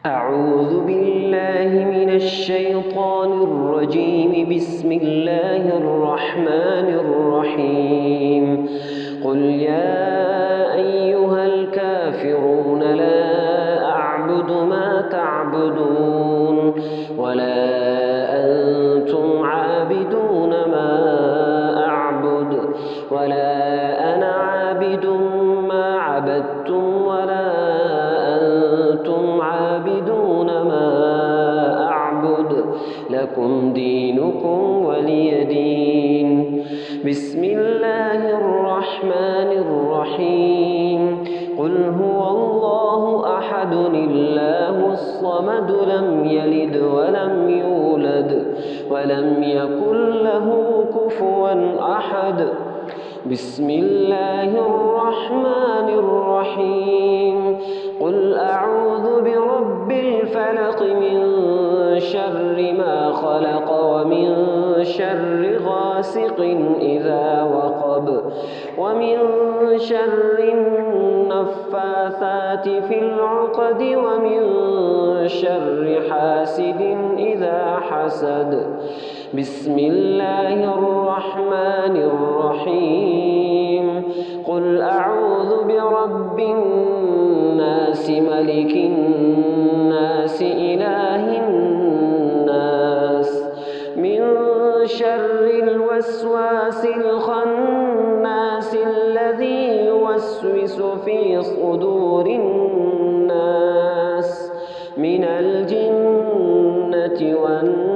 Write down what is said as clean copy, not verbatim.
أعوذ بالله من الشيطان الرجيم. بسم الله الرحمن الرحيم. قل يا أيها الكافرون لا أعبد ما تعبدون ولا أنتم عابدون ما أعبد ولا أنا عابد ما عبدتم ولا أنتم عابدون ما أعبد لكم دينكم ولي دين. بسم الله الرحمن الرحيم. قل هو الله أحد الله الصمد لم يلد ولم يولد ولم يكن له كفوا أحد. بسم الله الرحمن الرحيم. قل أعوذ برب الفلق من شر ما خلق ومن شر غاسق إذا وقب ومن شر النفاثات في العقد ومن شر حاسد إذا حسد. بسم الله الرحمن الرحيم. قل أعوذ برب الناس ملك الناس إله الناس من شر الوسواس الخناس الذي يوسوس في صدور الناس من الجنة والناس.